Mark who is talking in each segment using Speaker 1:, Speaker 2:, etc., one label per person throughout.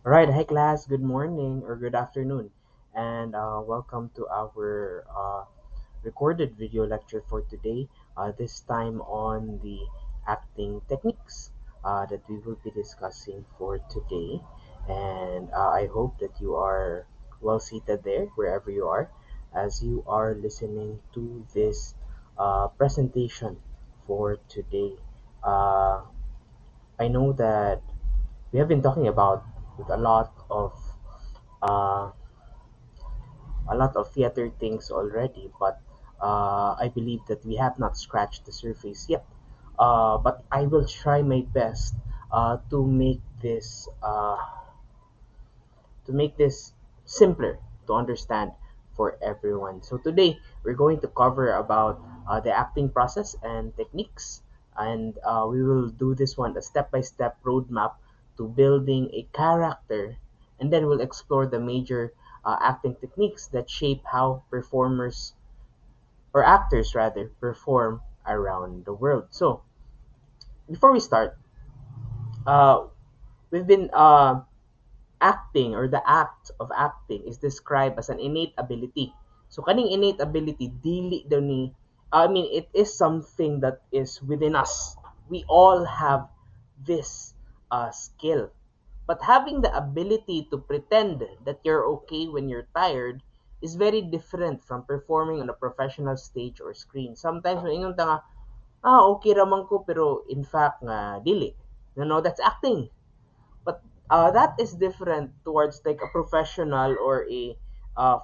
Speaker 1: All right, hi class, good morning or good afternoon, and welcome to our recorded video lecture for today. This time on the acting techniques that we will be discussing for today. And I hope that you are well seated there, wherever you are, as you are listening to this presentation for today. Uh, I know that we have been talking about with uh, a lot of theater things already, but I believe that we have not scratched the surface yet. But I will try my best to make this simpler to understand for everyone. So today we're going to cover about the acting process and techniques, and we will do this one a step-by-step roadmap to building a character, and then we'll explore the major acting techniques that shape how performers or actors rather perform around the world. So before we start, uh, we've been acting or the act of acting is described as an innate ability. So kaning innate ability dili daw ni it is something that is within us. We all have this skill. But having the ability to pretend that you're okay when you're tired is very different from performing on a professional stage or screen. Sometimes maingon ta nga, okay raman ko pero in fact nga dili. That's acting. But that is different towards like a professional or a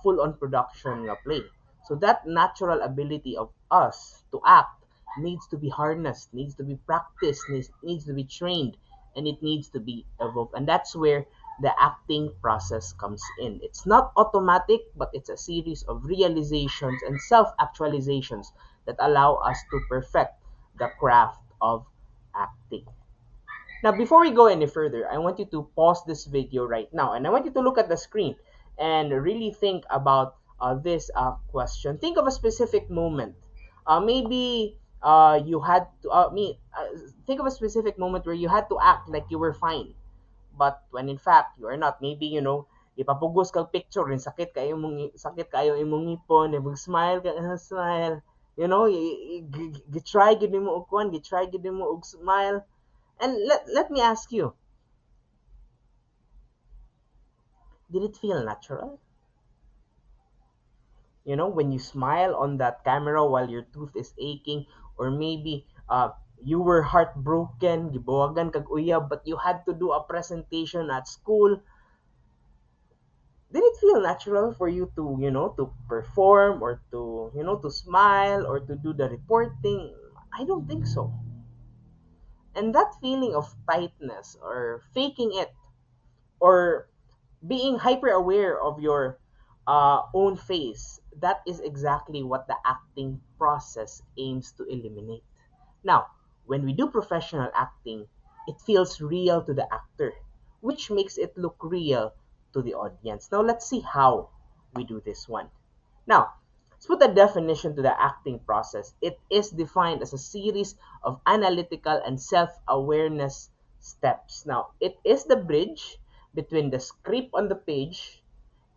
Speaker 1: full-on production play. So that natural ability of us to act needs to be harnessed, needs to be practiced, needs to be trained, and it needs to be evolved. And that's where the acting process comes in. It's not automatic, but it's a series of realizations and self-actualizations that allow us to perfect the craft of acting. Now, before we go any further, I want you to pause this video right now and I want you to look at the screen and really think about this question. Think of a specific moment. Maybe you had to, think of a specific moment where you had to act like you were fine. But when in fact, you are not. Maybe, ipapugos kang picture rin sakit kayo imong ngipon, smile ka, smile. Gitry gid mo og kwan, gitry gid mo og smile. And let me ask you, did it feel natural? When you smile on that camera while your tooth is aching, or maybe you were heartbroken, gibuwagan kag uyab, but you had to do a presentation at school. Did it feel natural for you to, to perform or to, to smile or to do the reporting? I don't think so. And that feeling of tightness or faking it or being hyper aware of your own face, that is exactly what the acting process aims to eliminate. Now, when we do professional acting, it feels real to the actor, which makes it look real to the audience. Now, let's see how we do this one. Now, let's put a definition to the acting process. It is defined as a series of analytical and self awareness steps. Now, it is the bridge between the script on the page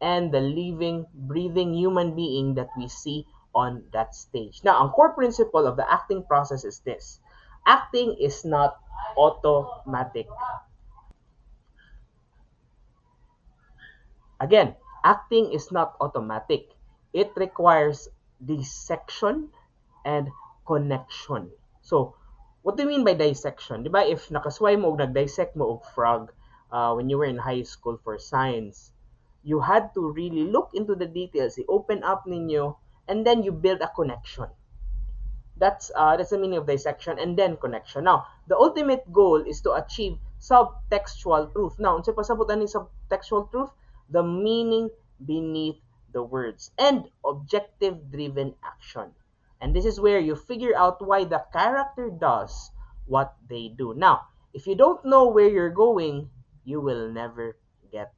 Speaker 1: and the living, breathing human being that we see on that stage. Now, ang core principle of the acting process is this: acting is not automatic. Again, acting is not automatic. It requires dissection and connection. So, what do you mean by dissection? Di ba, if nakasway mo og nag-dissect mo og frog when you were in high school for science, you had to really look into the details, open up ninyo, and then you build a connection. That's the meaning of dissection and then connection. Now, the ultimate goal is to achieve subtextual truth. Now, unsa pasabot ani subtextual truth? The meaning beneath the words and objective driven action. And this is where you figure out why the character does what they do. Now, if you don't know where you're going, you will never get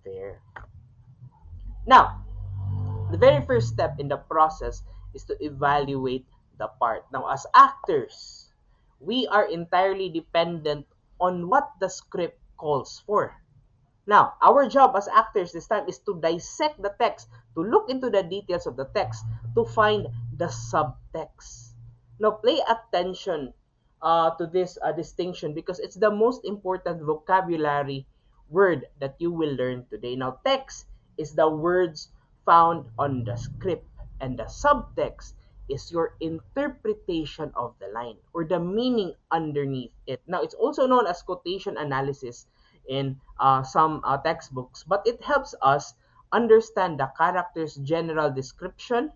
Speaker 1: there. Now, the very first step in the process is to evaluate the part. Now, as actors, we are entirely dependent on what the script calls for. Now, our job as actors this time is to dissect the text, to look into the details of the text, to find the subtext. Now, pay attention to this distinction because it's the most important vocabulary word that you will learn today. Now, text is the words found on the script, and the subtext is your interpretation of the line or the meaning underneath it. Now, it's also known as quotation analysis in some textbooks, but it helps us understand the character's general description,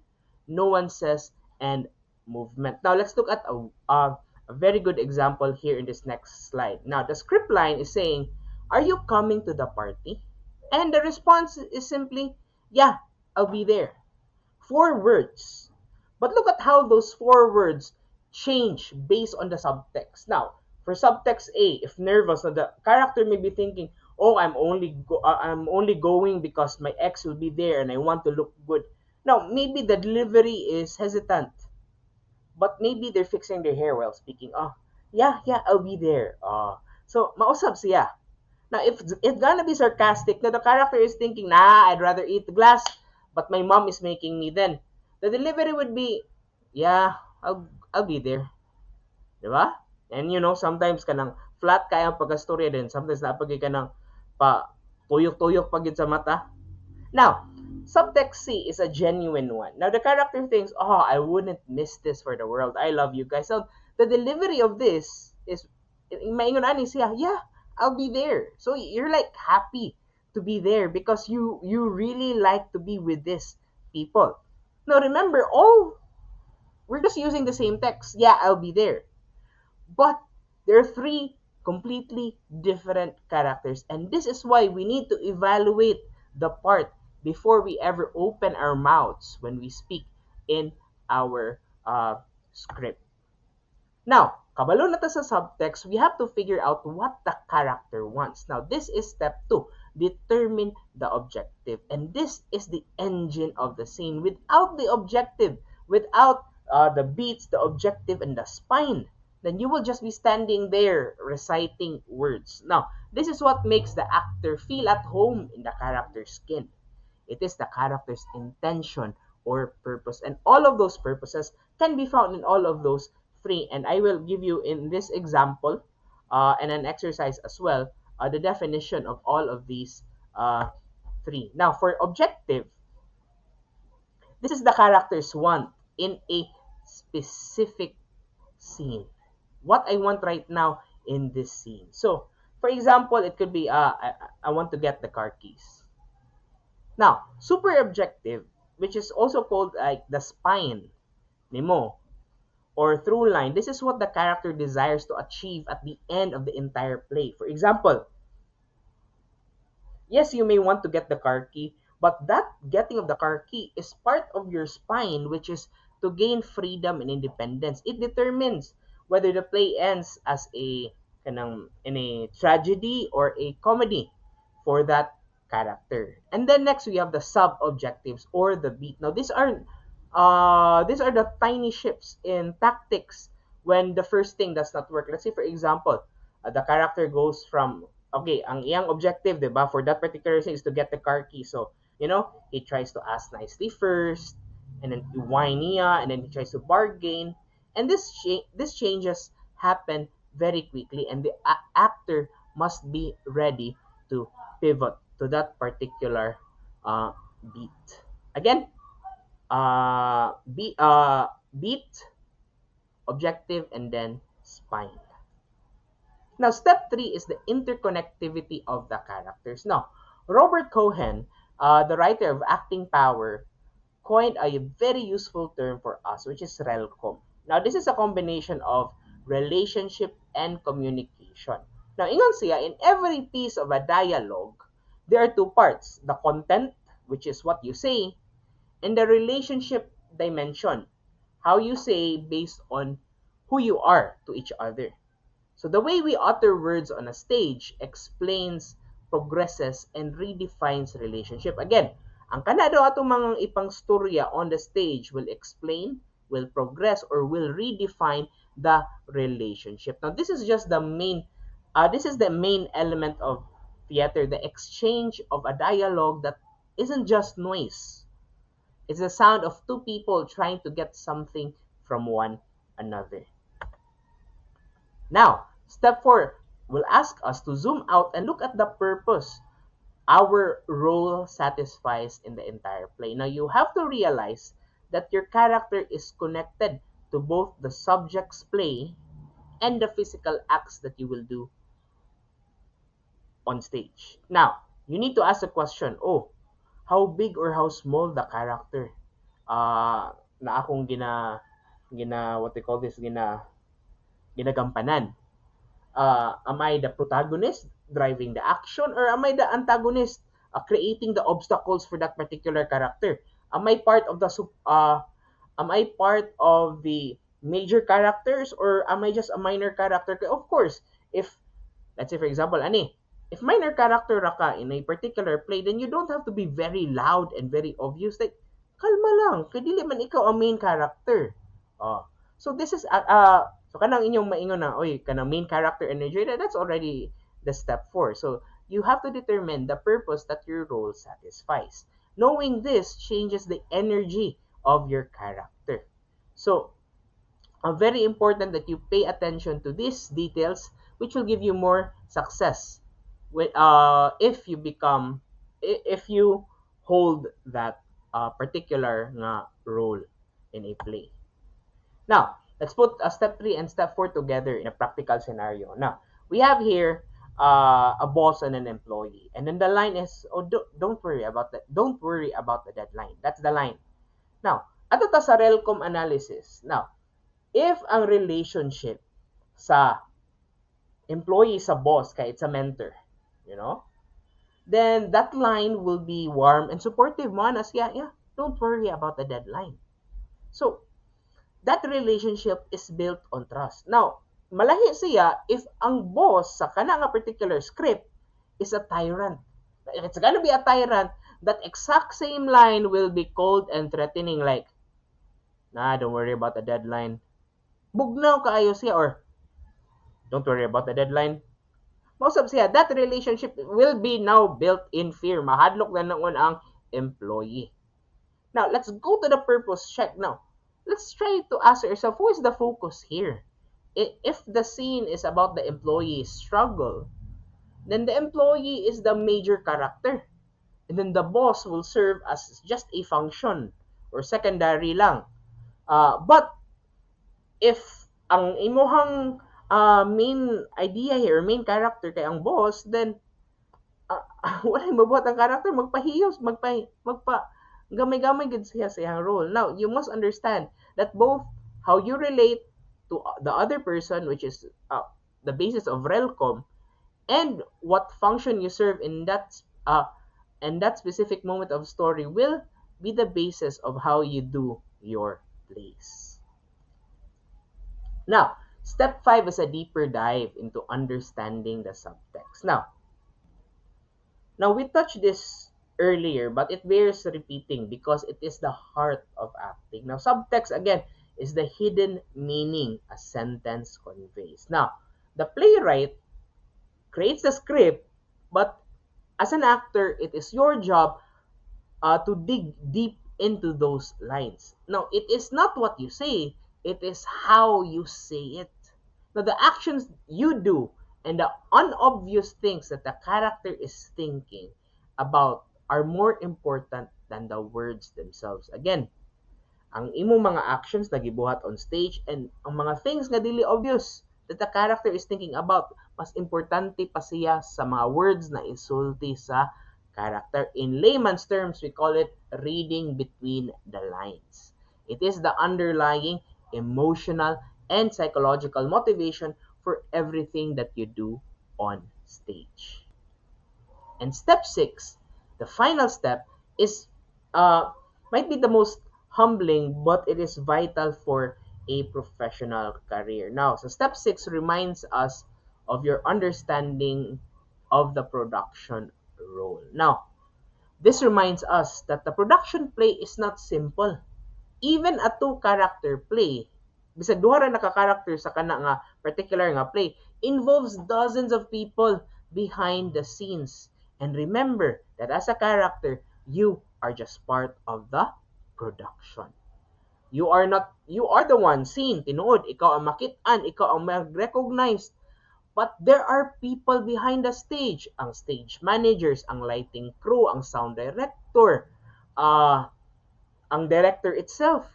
Speaker 1: nuances, and movement. Now, let's look at a very good example here in this next slide. Now, the script line is saying, "Are you coming to the party?" And the response is simply, "Yeah, I'll be there." Four words. But look at how those four words change based on the subtext. Now, for subtext A, if nervous, the character may be thinking, "Oh, I'm only going because my ex will be there and I want to look good." Now, maybe the delivery is hesitant, but maybe they're fixing their hair while speaking. "Oh, yeah, yeah, I'll be there." So mausap siya. Now, if it's gonna be sarcastic, now the character is thinking, "Nah, I'd rather eat the glass, but my mom is making me." Then the delivery would be, "Yeah, I'll be there." Di ba? And sometimes kanang flat kaya ang pagkastorya din. Sometimes napagay ka ng pa tuyok-tuyok pagid sa mata. Now, subtext C is a genuine one. Now, the character thinks, "Oh, I wouldn't miss this for the world. I love you guys." So, the delivery of this is, maingon ani siya, "Yeah, I'll be there." So, you're like happy to be there because you really like to be with these people. Now, remember, we're just using the same text. "Yeah, I'll be there." But there are three completely different characters. And this is why we need to evaluate the part before we ever open our mouths when we speak in our script. Now, kabalo na ta sa subtext, we have to figure out what the character wants. Now, this is step 2. Determine the objective. And this is the engine of the scene. Without the objective, without the beats, the objective, and the spine, then you will just be standing there reciting words. Now, this is what makes the actor feel at home in the character's skin. It is the character's intention or purpose. And all of those purposes can be found in all of those three. And I will give you in this example and an exercise as well the definition of all of these three. Now, for objective, this is the character's want in a specific scene. What I want right now in this scene. So, for example, it could be I want to get the car keys. Now, super objective, which is also called like the spine, Nemo, or through line. This is what the character desires to achieve at the end of the entire play. For example, yes, you may want to get the car key, but that getting of the car key is part of your spine, which is to gain freedom and independence. It determines whether the play ends as in a tragedy or a comedy for that character. And then next we have the sub objectives or the beat. Now these are the tiny shifts in tactics when the first thing does not work. Let's say for example, the character goes from okay, ang iyang objective, 'di ba, for that particular thing is to get the car key. So, he tries to ask nicely first, and then whine niya, and then he tries to bargain. And this changes happen very quickly, and the actor must be ready to pivot to that particular beat. Again, beat, objective, and then spine. Now, step 3 is the interconnectivity of the characters. Now, Robert Cohen, the writer of Acting Power, coined a very useful term for us, which is RELCOM. Now, this is a combination of relationship and communication. Now, ingon siya, in every piece of a dialogue, there are two parts. The content, which is what you say, and the relationship dimension, how you say based on who you are to each other. So the way we utter words on a stage explains, progresses, and redefines relationship. Again, ang kanado atong mga ipang storya on the stage will explain, will progress, or will redefine the relationship. Now, this is the main element of theater, the exchange of a dialogue that isn't just noise. It's the sound of two people trying to get something from one another. Now, step 4 will ask us to zoom out and look at the purpose our role satisfies in the entire play. Now, you have to realize that your character is connected to both the subject's play and the physical acts that you will do on stage. Now, you need to ask the question, oh, how big or how small the character na akong what they call this, ginagampanan. Am I the protagonist driving the action, or am I the antagonist creating the obstacles for that particular character? Am I part of the am I part of the major characters, or am I just a minor character? Of course, if let's say for example, if minor character ra ka in a particular play, then you don't have to be very loud and very obvious. Like, kalma lang, kaya dili man ikaw ang main character. Oh. So this is so kanang inyong maingon na, oy, kanang main character energy, that's already the step 4. So you have to determine the purpose that your role satisfies. Knowing this changes the energy of your character. So very important that you pay attention to these details, which will give you more success if you hold that particular role in a play. Now, let's put step 3 and step 4 together in a practical scenario. Now, we have here a boss and an employee, and then the line is, oh, don't worry about that. Don't worry about the deadline. That's the line. Now, ato ta sa RELCOM analysis. Now, if ang relationship sa employee sa boss kay it's a mentor, then that line will be warm and supportive mo as don't worry about the deadline. So that relationship is built on trust. Now, malahi siya if ang boss sa kana nga particular script is a tyrant. If it's gonna be a tyrant, that exact same line will be cold and threatening, like, don't worry about the deadline. Bugnaw kaayo siya, or don't worry about the deadline. Most of siya, that relationship will be now built in fear. Mahadlok na noon ang employee. Now, let's go to the purpose check now. Let's try to ask yourself, who is the focus here? If the scene is about the employee's struggle, then the employee is the major character. And then the boss will serve as just a function or secondary lang. But if ang imuhang main idea here, main character kay ang boss, then wala mabuhat ang character, magpahiyos, gamay-gamay gud siya sa iyang role. Now, you must understand that both how you relate to the other person, which is the basis of RELCOM, and what function you serve in that specific moment of story will be the basis of how you do your plays. Now, step 5 is a deeper dive into understanding the subtext. Now we touched this earlier, but it bears repeating because it is the heart of acting. Now, subtext, again, is the hidden meaning a sentence conveys. Now, the playwright creates the script, but as an actor, it is your job to dig deep into those lines. Now, it is not what you say, it is how you say it. Now, the actions you do and the unobvious things that the character is thinking about are more important than the words themselves. Again, ang imong mga actions na gibuhat on stage and ang mga things nga dili obvious that the character is thinking about, mas importante pa siya sa mga words na isulti sa character. In layman's terms, we call it reading between the lines. It is the underlying emotional and psychological motivation for everything that you do on stage. And step 6, the final step, is might be the most humbling, but it is vital for a professional career. Now, so step 6 reminds us of your understanding of the production role. Now, this reminds us that the production play is not simple. Even a two-character play, bisag duha ra naka-character sa kana nga particular nga play, involves dozens of people behind the scenes. And remember that as a character, you are just part of the production. You are the one seen, tinuod, ikaw ang makitaan, ikaw ang mag-recognize. But there are people behind the stage, ang stage managers, ang lighting crew, ang sound director, uh, ang director itself.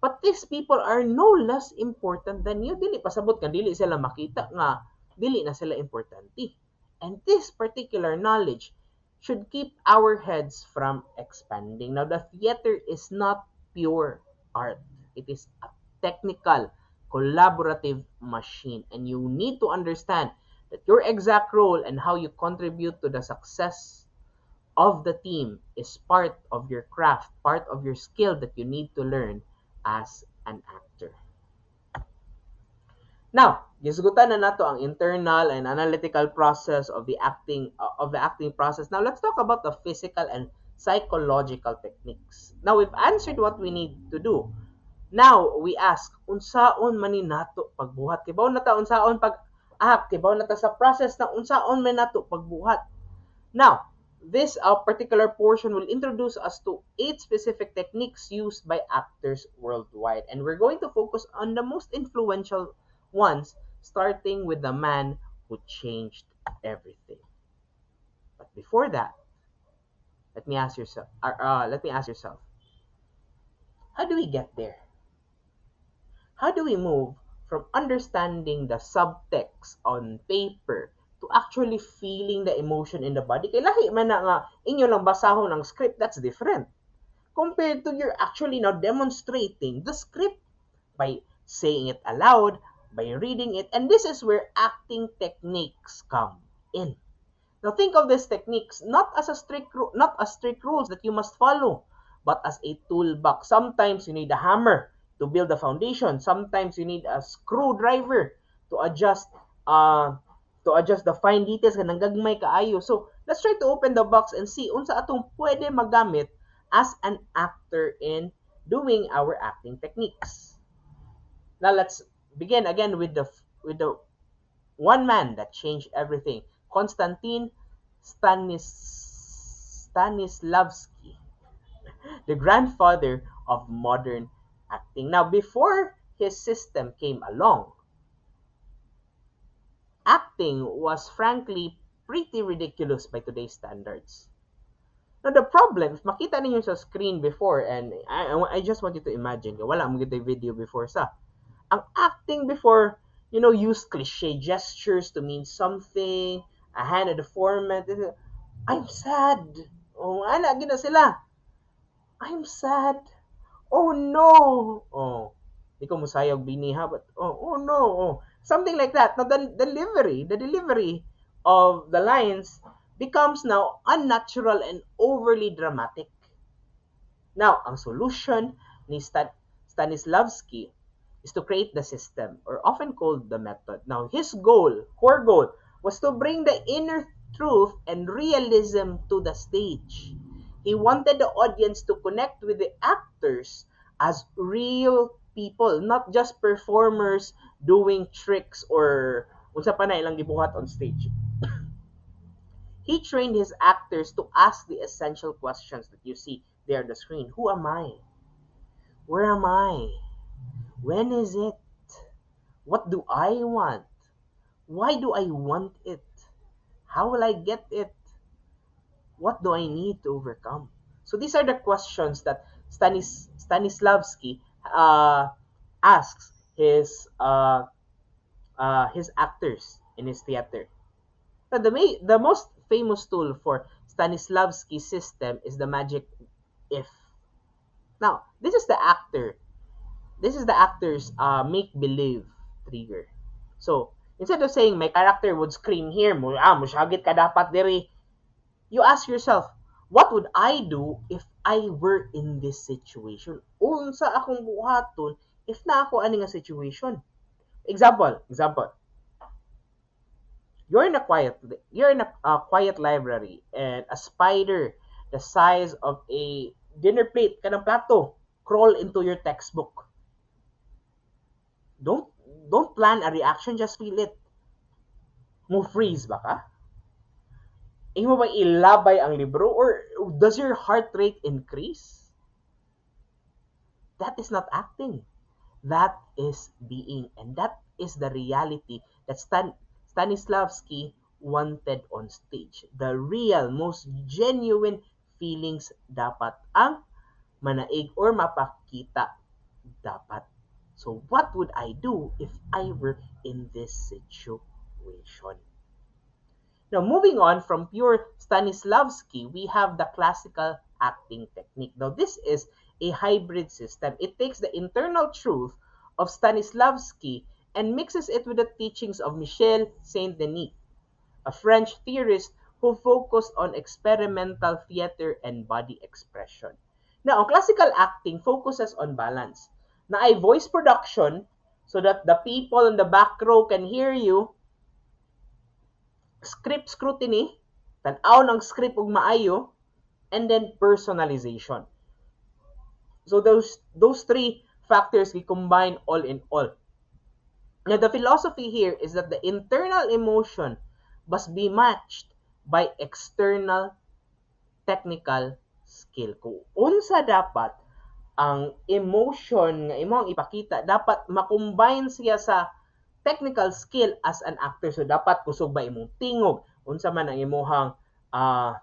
Speaker 1: But these people are no less important than you. Dili pasabot ka, dili sila makita nga, dili na sila importante. And this particular knowledge should keep our heads from expanding. Now, the theater is not pure art. It is a technical, collaborative machine. And you need to understand that your exact role and how you contribute to the success of the team is part of your craft, part of your skill that you need to learn as an actor. Now, gisgutan na nato ang internal and analytical process of the acting process. Now, let's talk about the physical and psychological techniques. Now, we've answered what we need to do. Now, we ask, unsaon man ni nato pagbuhat? Kibaw na ta unsaon pag-act, kibaw na ta sa process na unsaon man nato pagbuhat. Now, this particular portion will introduce us to 8 specific techniques used by actors worldwide. And we're going to focus on the most influential ones, starting with the man who changed everything. But before that, let me ask yourself, how do we get there? How do we move from understanding the subtext on paper to actually feeling the emotion in the body? Kaya lahi man na nga inyo lang basahon ang script, that's different. Compared to you're actually now demonstrating the script by saying it aloud, by reading it, and this is where acting techniques come in. Now think of these techniques not as strict rules that you must follow, but as a toolbox. Sometimes you need a hammer to build the foundation. Sometimes you need a screwdriver to adjust the fine details nga nanggagmay kaayo. So let's try to open the box and see unsa atong pwede magamit as an actor in doing our acting techniques. Now let's begin again with the one man that changed everything, Konstantin Stanislavski, the grandfather of modern acting. Now, before his system came along, acting was frankly pretty ridiculous by today's standards. Now, the problem, if makita ninyo sa screen before, and I just want you to imagine, wala mo gito video before sa, ang acting before, use cliche gestures to mean something, a hand at the format. I'm sad. Oh, ana gina sila. I'm sad. Oh no. Oh, di ko musayog biniha, but oh no. Oh. Something like that. Now the delivery of the lines becomes now unnatural and overly dramatic. Now, ang solution ni Stanislavski is to create the system, or often called the method. Now, his core goal, was to bring the inner truth and realism to the stage. He wanted the audience to connect with the actors as real people, not just performers doing tricks or unsa pa na ilang gibuhat on stage. He trained his actors to ask the essential questions that you see there on the screen. Who am I? Where am I? When is it? What do I want? Why do I want it? How will I get it? What do I need to overcome? So these are the questions that Stanislavski asks his actors in his theater. Now, the most famous tool for Stanislavski's system is the magic if. Now, this is the actor's make-believe trigger. So, instead of saying my character would scream here, musyagit ka dapat diri, you ask yourself, what would I do if I were in this situation? Unsa akong buhaton if na ako ani nga situation? Example. You're in a quiet library, and a spider the size of a dinner plate, kanang plato, crawl into your textbook. Don't plan a reaction, just feel it. Mo freeze ba ka? Imo bang ilabay ang libro or does your heart rate increase? That is not acting. That is being, and that is the reality that Stanislavski wanted on stage. The real, most genuine feelings dapat ang manaig or mapakita dapat. So what would I do if I were in this situation? Now, moving on from pure Stanislavski, we have the classical acting technique. Now, this is a hybrid system. It takes the internal truth of Stanislavski and mixes it with the teachings of Michel Saint-Denis, a French theorist who focused on experimental theater and body expression. Now, ang classical acting focuses on balance. Na ay voice production so that the people in the back row can hear you, script scrutiny, tan-aw ng script ug maayo, and then personalization. So those three factors we combine all in all. Now the philosophy here is that the internal emotion must be matched by external technical skill. Kung unsa dapat ang emotion nga imong ipakita, dapat makombine siya sa technical skill as an actor. So dapat kusog ba imong tingog, unsa man ang imong uh,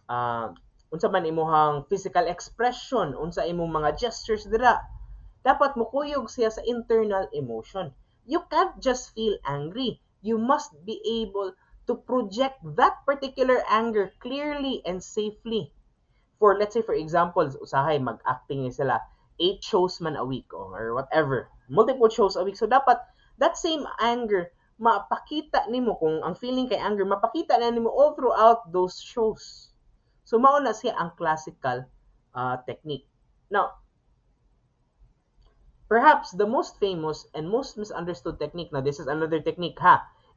Speaker 1: uh, unsa man imong physical expression, unsa imong mga gestures dira. Dapat mukuyog siya sa internal emotion. You can't just feel angry. You must be able to project that particular anger clearly and safely. For let's say for example, usahay mag-acting sila 8 shows man a week or whatever, multiple shows a week. So dapat that same anger mapakita nimo, kung ang feeling kay anger mapakita na nimo all throughout those shows. So mao na siya ang classical technique. Now, perhaps the most famous and most misunderstood technique, now this is another technique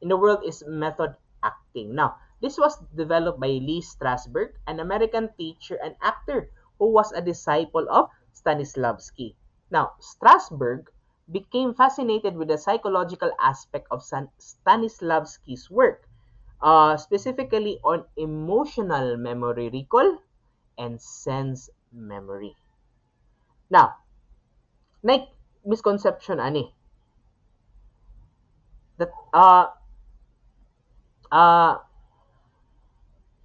Speaker 1: in the world, is method acting. Now, this was developed by Lee Strasberg, an American teacher and actor who was a disciple of Stanislavski. Now, Strasberg became fascinated with the psychological aspect of Stanislavski's work, specifically on emotional memory recall and sense memory. Now, misconception ani that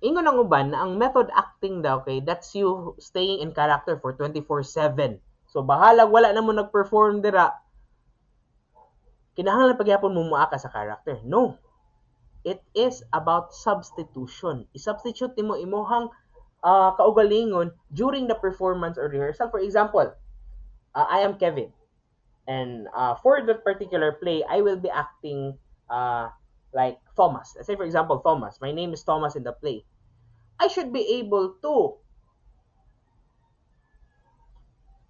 Speaker 1: ingon ang uban na ang method acting daw kay that's you staying in character for 24/7. So bahalag wala na mo nag-perform dira, kinahanglan pagyapon mo muaka ka sa character. No. It is about substitution. I-substitute nimo imong kaugalingon during the performance or rehearsal. For example, I am Kevin. And for that particular play, I will be acting like Thomas. Let's say, for example, Thomas. My name is Thomas in the play. I should be able to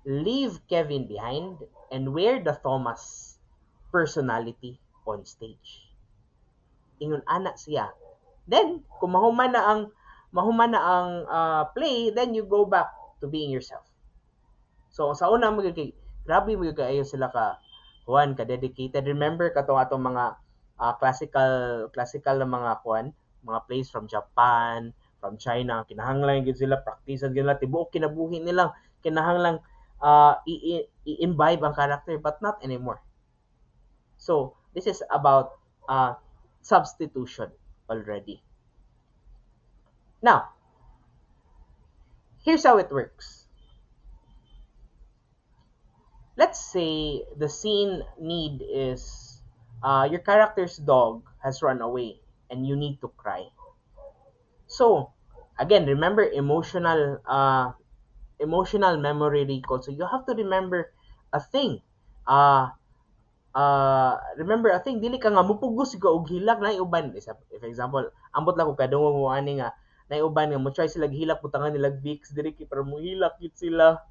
Speaker 1: leave Kevin behind and wear the Thomas personality on stage. Ingon ana siya. Then, kung mahuman na ang play, then you go back to being yourself. So, sa una mo grabe mo kayo sila ka dedicated. Remember atong mga classical na mga mga plays from Japan, from China, kinahanglan gyud sila practice gyud nila tibuok kinabuhi nilang kinahanglan i-imbibe ang character, but not anymore. So, this is about substitution already. Now, here's how it works. Let's say the scene need is your character's dog has run away and you need to cry. So, again, remember emotional memory recall. So you have to remember a thing. Remember a thing, dili ka nga mupugos ka og hilak na uban. If example, ambot lang ko kadungog mo ani nga na uban nga mo try sila hilak putangan nila Vicks diri kay para mo hilak gid sila.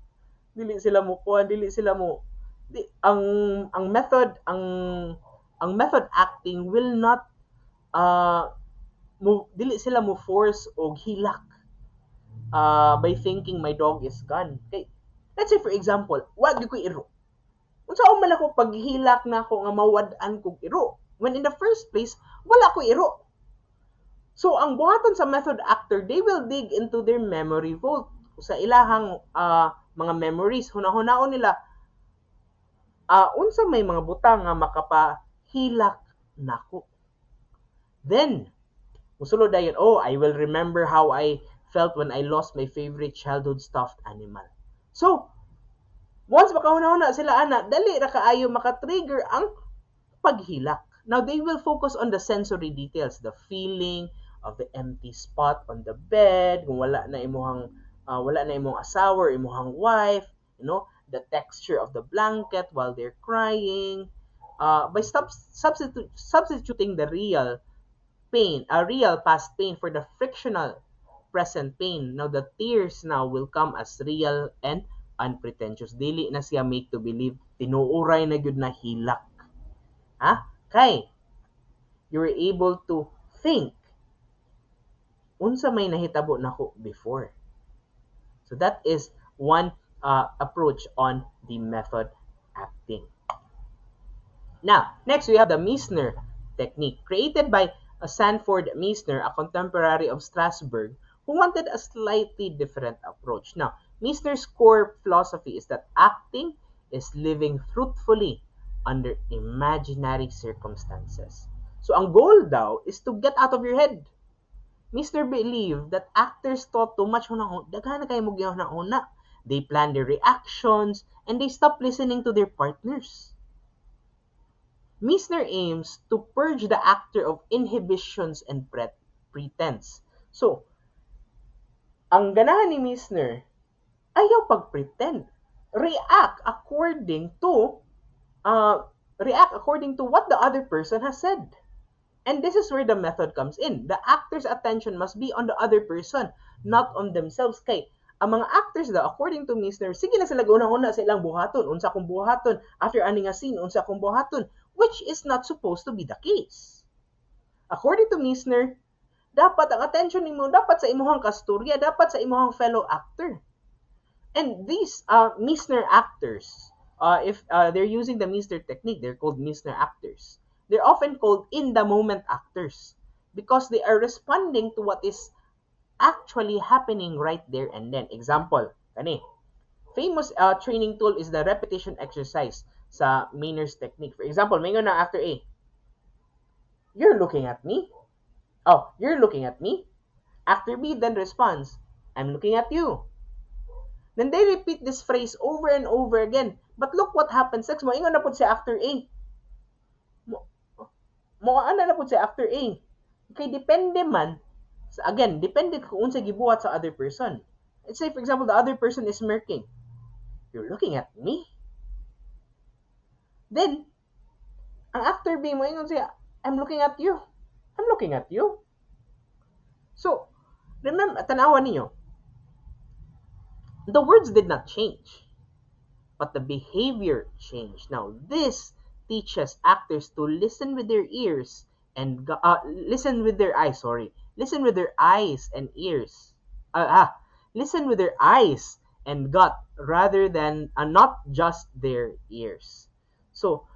Speaker 1: Dili sila mo ang method acting will not dili sila mo force og hilak by thinking my dog is gone. Okay, let's say for example, wag gyud ko iro. Unsa man ako paghilak na ako nga mawad-an kog iro when in the first place wala ko iro. So, ang buhaton sa method actor, they will dig into their memory vault sa ilahang mga memories. Hunahunahon nila, unsa may mga butang nga makapahilak nako. Then, musulod dayon, oh, I will remember how I felt when I lost my favorite childhood stuffed animal. So, once makahuna-huna sila ana, dali ra kaayo maka-trigger ang paghilak. Now, they will focus on the sensory details, the feeling of the empty spot on the bed, kung wala na imong asawa or imong wife, the texture of the blanket while they're crying. By substituting the real pain, a real past pain for the frictional present pain. Now, the tears now will come as real and unpretentious. Dili na siya make to believe, tinuuray na gyud na hilak. Ha? Kay, you were able to think, unsa may nahitabo nako before. So that is one approach on the method acting. Now, next we have the Meissner technique, created by Sanford Meissner, a contemporary of Strasbourg, who wanted a slightly different approach. Now, Meissner's core philosophy is that acting is living truthfully under imaginary circumstances. So, ang goal daw is to get out of your head. Meissner believed that actors thought too much daghan na kayo mo una. They plan their reactions and they stop listening to their partners. Meissner aims to purge the actor of inhibitions and pretense. So, ang ganahan ni Meissner, ayaw pag-pretend. React according to what the other person has said. And this is where the method comes in. The actor's attention must be on the other person, not on themselves. Kay, ang mga actors daw, according to Meissner, sige na sila una-una sa ilang buhaton. Unsa akong buhaton. After aning nga scene, unsa akong buhaton. Which is not supposed to be the case. According to Meissner, dapat ang attention nimo dapat sa imuhang kasturya, dapat sa imuhang fellow actor. And these Meissner actors, if they're using the Meissner technique, they're called Meissner actors. They're often called in-the-moment actors because they are responding to what is actually happening right there and then. Example, kani, famous training tool is the repetition exercise sa Meissner's technique. For example, mayon na actor A, you're looking at me. Oh, you're looking at me. Actor B then responds, I'm looking at you. Then they repeat this phrase over and over again. But look what happens next. Moingon na po si actor A. Moana na po si actor A. Kay depende man, again, depende kung unsa gibuhat sa other person. Let's say, for example, the other person is smirking. You're looking at me? Then, ang actor B, moingon siya, I'm looking at you. I'm looking at you. So, remember, tanawan niyo, the words did not change, but the behavior changed. Now, this teaches actors to listen with their ears and listen with their eyes and ears. Listen with their eyes and gut rather than not just their ears. So,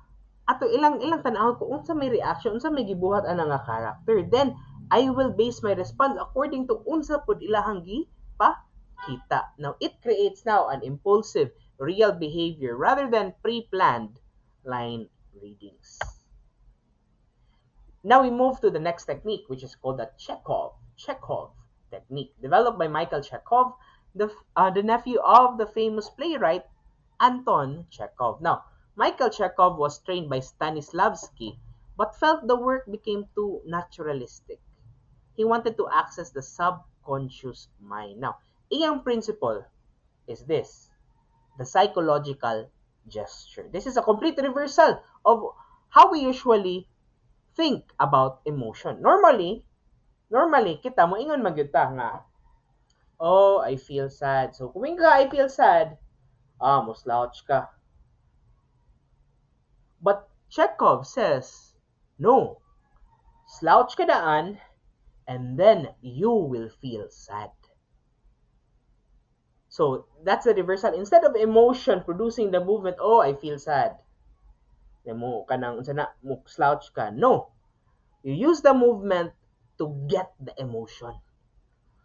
Speaker 1: ato ilang tanaw ko unsa may reaction, unsa may gibuhat ana nga character. Then I will base my response according to unsa pud ilahang kita. Now, it creates now an impulsive, real behavior rather than pre-planned line readings. Now we move to the next technique, which is called the Chekhov technique, developed by Michael Chekhov, the nephew of the famous playwright Anton Chekhov. Now, Michael Chekhov was trained by Stanislavski, but felt the work became too naturalistic. He wanted to access the subconscious mind. Now, iyang principle is this, the psychological gesture. This is a complete reversal of how we usually think about emotion. Normally, kita mo ingon magyuta nga, oh, I feel sad. So, kung ka, I feel sad, mo slouch ka. But Chekhov says, no, slouch ka daan, and then you will feel sad. So, that's the reversal. Instead of emotion producing the movement, oh, I feel sad. Mo kanang mo slouch ka. No. You use the movement to get the emotion.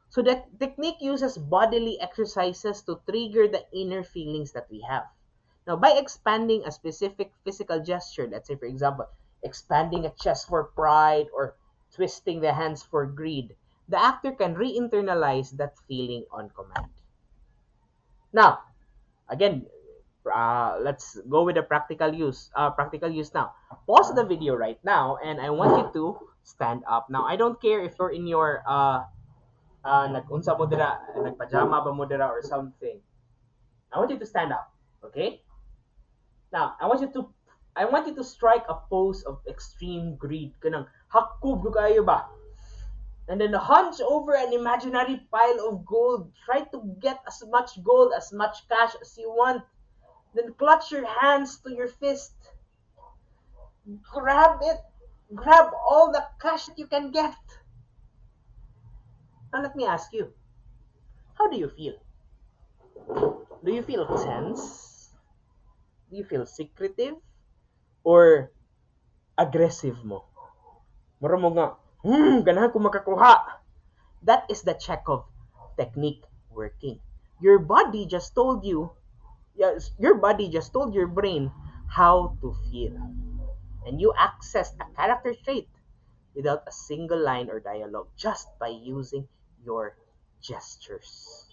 Speaker 1: So the technique uses bodily exercises to trigger the inner feelings that we have. Now, by expanding a specific physical gesture, let's say, for example, expanding a chest for pride or twisting the hands for greed, the actor can re-internalize that feeling on command. Now, again, let's go with the practical use. Practical use now. Pause the video right now, and I want you to stand up. Now, I don't care if you're in your nag-unsa mo dira, nagpajama ba mo dira or something. I want you to stand up, okay? Now, I want you to strike a pose of extreme greed. Kanang hakub kayo ba? And then hunch over an imaginary pile of gold. Try to get as much gold, as much cash as you want. Then clutch your hands to your fist. Grab it. Grab all the cash that you can get. Now let me ask you, how do you feel? Do you feel tense? Do you feel secretive? Or aggressive mo? Mura mo nga, ganahan ko makakuha. That is the Chekhov technique working. Your body just told you, yes, your body just told your brain how to feel. And you accessed a character trait without a single line or dialogue, just by using your gestures.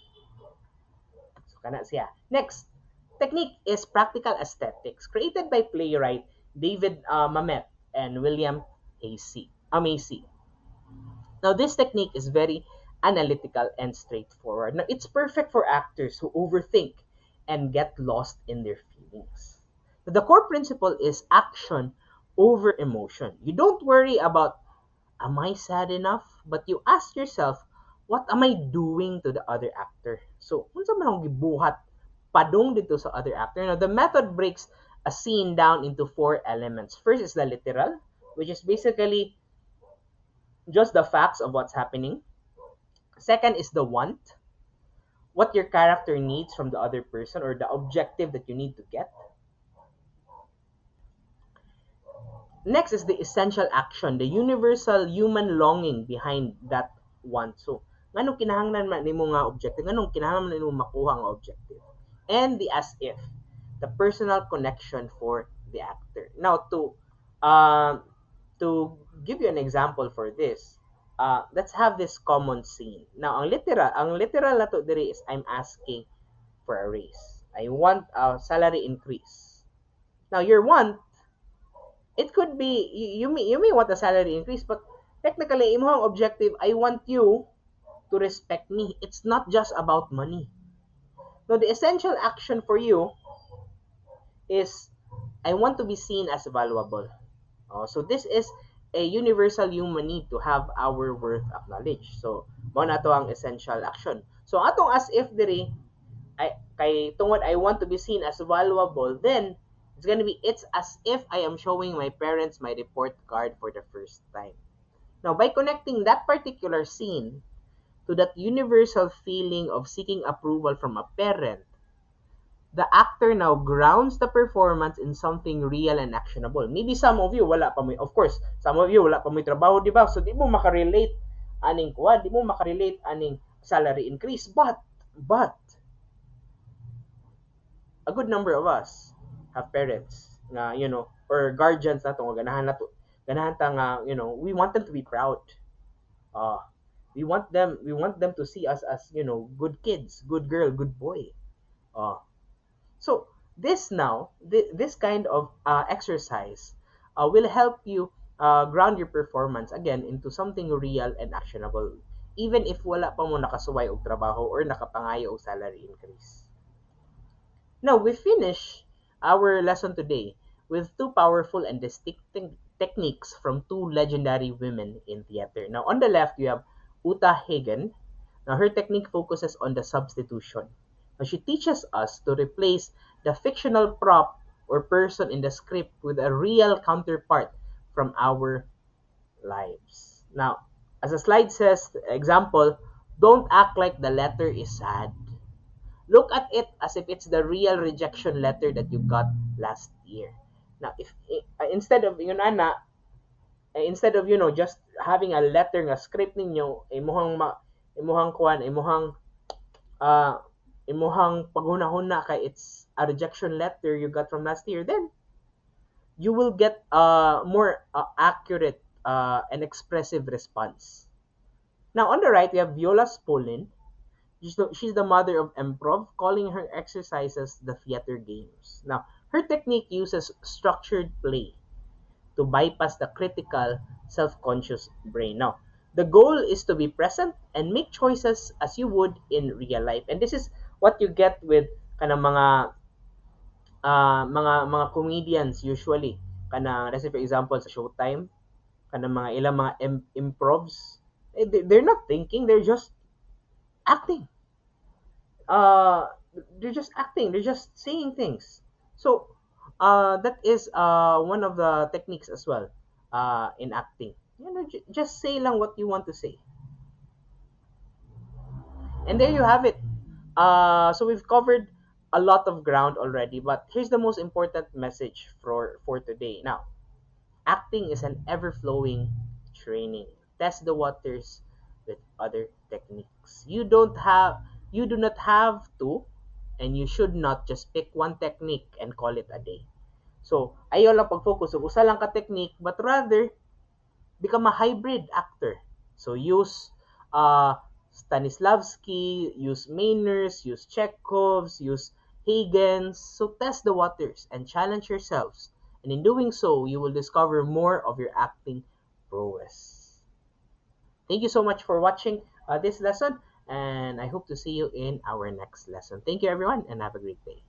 Speaker 1: So, kana siya. Next, technique is practical aesthetics, created by playwright David Mamet and William Macy. Now, this technique is very analytical and straightforward. Now, it's perfect for actors who overthink and get lost in their feelings. The core principle is action over emotion. You don't worry about, am I sad enough? But you ask yourself, what am I doing to the other actor? So, unsa man akong gibuhat padung dito sa other actor? Now, the method breaks a scene down into 4 elements. First is the literal, which is basically just the facts of what's happening. Second is the want, what your character needs from the other person or the objective that you need to get. Next is the essential action, the universal human longing behind that want. So, nganong kinahanglan man nimo nga objective, nganong kinahanglan nimo makuha nga objective. And the as if, the personal connection for the actor. Now, to give you an example for this, let's have this common scene. Now, ang literal na to diri is I'm asking for a raise. I want a salary increase. Now, your want, it could be you may want a salary increase, but technically imong objective, I want you to respect me. It's not just about money. Now, the essential action for you is I want to be seen as valuable. So this is a universal human need to have our worth acknowledged. So mo na to ang essential action. So atong as if diri kay tungod I want to be seen as valuable, then it's gonna be it's as if I am showing my parents my report card for the first time. Now, by connecting that particular scene to that universal feeling of seeking approval from a parent, the actor now grounds the performance in something real and actionable. Maybe some of you wala pa mo, of course, some of you wala pa mo trabaho, di ba? So di mo makarelate aning kuha, di mo makarelate aning salary increase, but a good number of us have parents na, or guardians nato nga ganahan ta nga, we want them to be proud. We want them to see us as, good kids, good girl, good boy. So this kind of exercise will help you ground your performance again into something real and actionable, even if wala pa mo nakasuway og trabaho or nakapangayo og salary increase. Now, we finish our lesson today with 2 powerful and distinct techniques from 2 legendary women in theater. Now, on the left, you have Uta Hagen. Now, her technique focuses on the substitution. Now, she teaches us to replace the fictional prop or person in the script with a real counterpart from our lives. Now, as the slide says, example, don't act like the letter is sad. Look at it as if it's the real rejection letter that you got last year. Now, if instead of Instead of just having a letter nga script ninyo imuhang kuan uh imuhang paghunahuna kay it's a rejection letter you got from last year, then you will get more accurate and expressive response. Now on the right we have Viola Spolin. She's the mother of improv, calling her exercises the theater games. Now her technique uses structured play to bypass the critical, self-conscious brain. Now, the goal is to be present and make choices as you would in real life. And this is what you get with kanang mga comedians usually. Kanang let's say for example sa Showtime, kanang mga ilang mga improvs, they're not thinking, they're just acting. Uh they're just acting, they're just saying things. So, that is one of the techniques as well in acting. Just say lang what you want to say. And there you have it. So we've covered a lot of ground already, but here's the most important message for today. Now, acting is an ever-flowing training. Test the waters with other techniques. You do not have to, and you should not just pick one technique and call it a day. So, ayaw lang pag-focus sa usa lang ka technique, but rather become a hybrid actor. So use Stanislavski, use Mainers, use Chekhov's, use Hagen's. So test the waters and challenge yourselves. And in doing so, you will discover more of your acting prowess. Thank you so much for watching this lesson, and I hope to see you in our next lesson. Thank you, everyone, and have a great day.